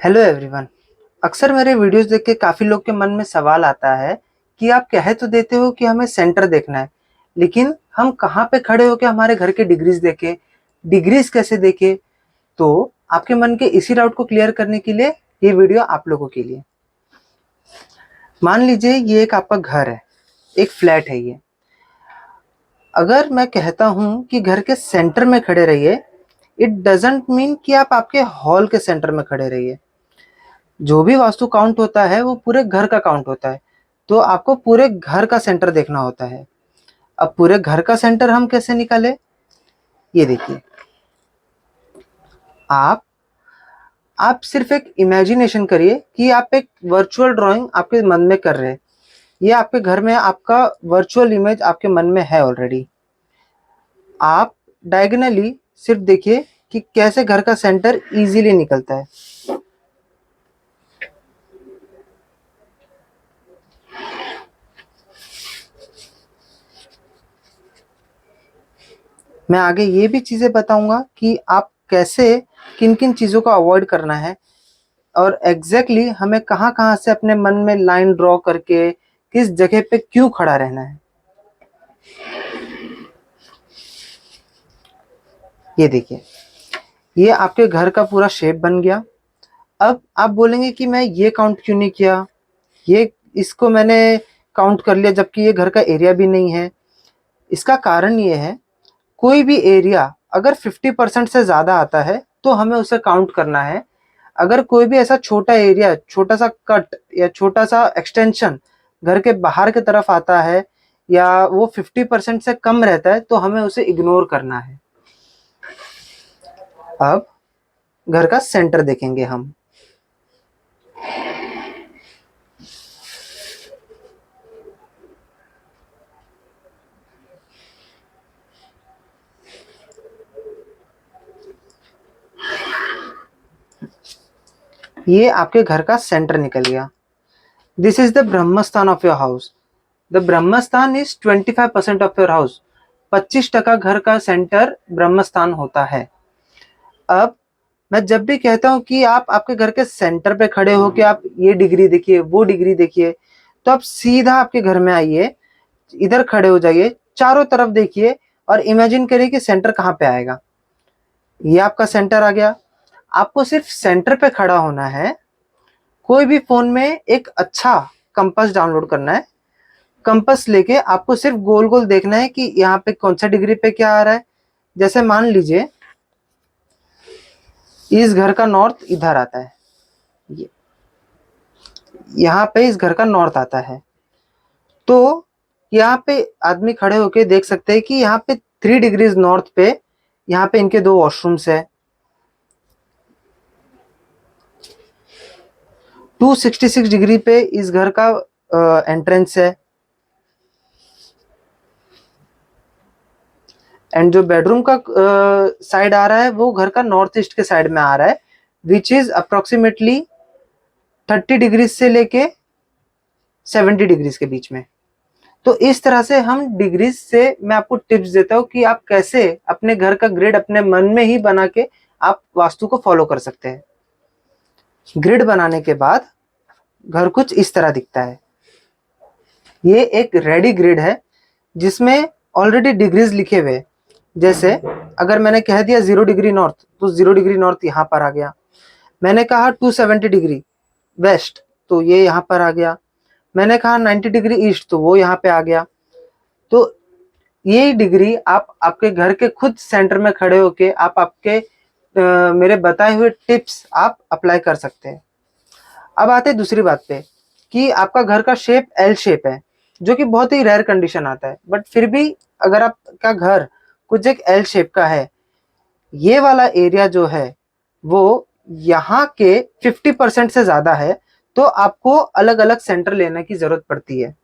Hello everyone. अक्सर मेरे videos देख के काफ़ी लोग के मन में सवाल आता है कि आप कह तो देते हो कि हमें सेंटर देखना है, लेकिन हम कहाँ पे खड़े होके हमारे घर के डिग्रीज देखें, डिग्रीज कैसे देखें। तो आपके मन के इसी डाउट को क्लियर करने के लिए ये वीडियो आप लोगों के लिए। मान लीजिए ये एक आपका घर है, एक फ्लैट है ये। अगर मैं कहता हूँ कि घर के सेंटर में खड़े रहिए, इट डजंट मीन कि आप आपके हॉल के सेंटर में खड़े रहिए। जो भी वास्तु काउंट होता है वो पूरे घर का काउंट होता है, तो आपको पूरे घर का सेंटर देखना होता है। अब पूरे घर का सेंटर हम कैसे निकाले, ये देखिए। आप आप सिर्फ एक इमेजिनेशन करिए कि आप एक वर्चुअल ड्राइंग आपके मन में कर रहे हैं। ये आपके घर में आपका वर्चुअल इमेज आपके मन में है ऑलरेडी। आप डायगोनली सिर्फ देखिए कि कैसे घर का सेंटर इजीली निकलता है। मैं आगे ये भी चीज़ें बताऊंगा कि आप कैसे किन किन चीज़ों को अवॉइड करना है और एग्जैक्टली हमें कहाँ कहाँ से अपने मन में लाइन ड्रॉ करके किस जगह पे क्यों खड़ा रहना है। ये देखिए, ये आपके घर का पूरा शेप बन गया। अब आप बोलेंगे कि मैं ये काउंट क्यों नहीं किया, ये इसको मैंने काउंट कर लिया जबकि ये घर का एरिया भी नहीं है। इसका कारण ये है, कोई भी एरिया अगर 50% से ज़्यादा आता है तो हमें उसे काउंट करना है। अगर कोई भी ऐसा छोटा एरिया, छोटा सा कट या छोटा सा एक्सटेंशन घर के बाहर की तरफ आता है या वो 50% से कम रहता है तो हमें उसे इग्नोर करना है। अब घर का सेंटर देखेंगे हम। ये आपके घर का सेंटर निकल गया। This is the Brahmasthan of your house. The Brahmasthan is 25% of your house. 25% घर का सेंटर ब्रह्मस्थान होता है। अब मैं जब भी कहता हूँ कि आप आपके घर के सेंटर पे खड़े हो कि आप ये डिग्री देखिए, वो डिग्री देखिए, तो आप सीधा आपके घर में आइए, इधर खड़े हो जाइए, चारों तरफ देखिए और इमेजिन करिए कि सेंटर कहाँ पे आएगा। ये आपका सेंटर आ गया। आपको सिर्फ सेंटर पे खड़ा होना है। कोई भी फोन में एक अच्छा कंपास डाउनलोड करना है। कंपास लेके आपको सिर्फ गोल गोल देखना है कि यहाँ पे कौन सा डिग्री पे क्या आ रहा है। जैसे मान लीजिए इस घर का नॉर्थ इधर आता है, ये यहाँ पे इस घर का नॉर्थ आता है, तो यहाँ पे आदमी खड़े होके देख सकते हैं कि यहाँ पे 3 डिग्रीज नॉर्थ पे यहाँ पे इनके 2 वॉशरूम्स है। 266 डिग्री पे इस घर का एंट्रेंस है। एंड जो बेडरूम का साइड आ रहा है वो घर का नॉर्थ ईस्ट के साइड में आ रहा है, विच इज अप्रोक्सीमेटली 30 डिग्रीज से लेके 70 डिग्रीज के बीच में। तो इस तरह से हम डिग्रीज से मैं आपको टिप्स देता हूँ कि आप कैसे अपने घर का ग्रिड अपने मन में ही बना के आप वास्तु को फॉलो कर सकते हैं। ग्रिड बनाने के बाद घर कुछ इस तरह दिखता है। ये एक रेडी ग्रिड है जिसमें ऑलरेडी डिग्रीज लिखे हुए। जैसे अगर मैंने कह दिया 0 डिग्री नॉर्थ तो 0 डिग्री नॉर्थ यहाँ पर आ गया। मैंने कहा 270 डिग्री वेस्ट तो ये यहाँ पर आ गया। मैंने कहा 90 डिग्री ईस्ट तो वो यहाँ पे आ गया। तो यही डिग्री आप आपके घर के खुद सेंटर में खड़े होके आप आपके मेरे बताए हुए टिप्स आप अप्लाई कर सकते हैं। अब आते हैं दूसरी बात पे कि आपका घर का शेप एल शेप है, जो कि बहुत ही रेयर कंडीशन आता है, बट फिर भी अगर आपका घर कुछ एक एल शेप का है, ये वाला एरिया जो है वो यहाँ के 50% से ज्यादा है, तो आपको अलग अलग सेंटर लेने की जरूरत पड़ती है।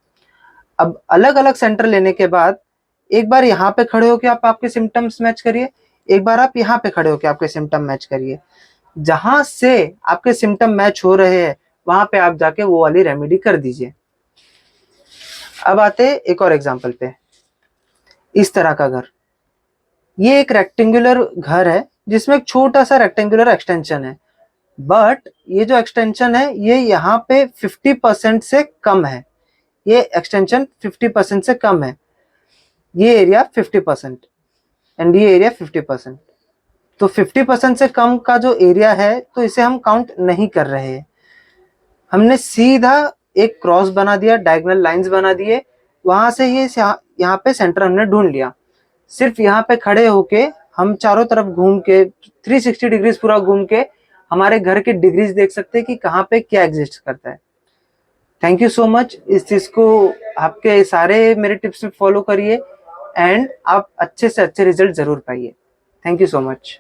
अब अलग अलग सेंटर लेने के बाद एक बार यहाँ पे खड़े होके आप आपके सिम्टम्स मैच करिए, एक बार आप यहाँ पे खड़े होके आपके सिम्टम मैच करिए। जहां से आपके सिम्टम मैच हो रहे हैं वहां पे आप जाके वो वाली रेमेडी कर दीजिए। अब आते एक और एग्जांपल पे। इस तरह का घर, ये एक रेक्टेंगुलर घर है जिसमें एक छोटा सा रेक्टेंगुलर एक्सटेंशन है। बट ये जो एक्सटेंशन है ये यहाँ पे 50% से कम है, ये एक्सटेंशन 50% से कम है, ये एरिया 50% एंड ये एरिया 50%। तो 50% से कम का जो एरिया है तो इसे हम काउंट नहीं कर रहे हैं। हमने सीधा एक क्रॉस बना दिया, डायगोनल लाइंस बना दिए, वहां से ये यहाँ पे सेंटर हमने ढूंढ लिया। सिर्फ यहाँ पे खड़े होके हम चारों तरफ घूम के 360 डिग्रीज पूरा घूम के हमारे घर के डिग्रीज देख सकते हैं कि कहाँ पे क्या एग्जिस्ट करता है। Thank you so much. इस चीज को आपके सारे मेरे टिप्स में फॉलो करिए एंड आप अच्छे से अच्छे रिजल्ट जरूर पाइए। Thank you so much.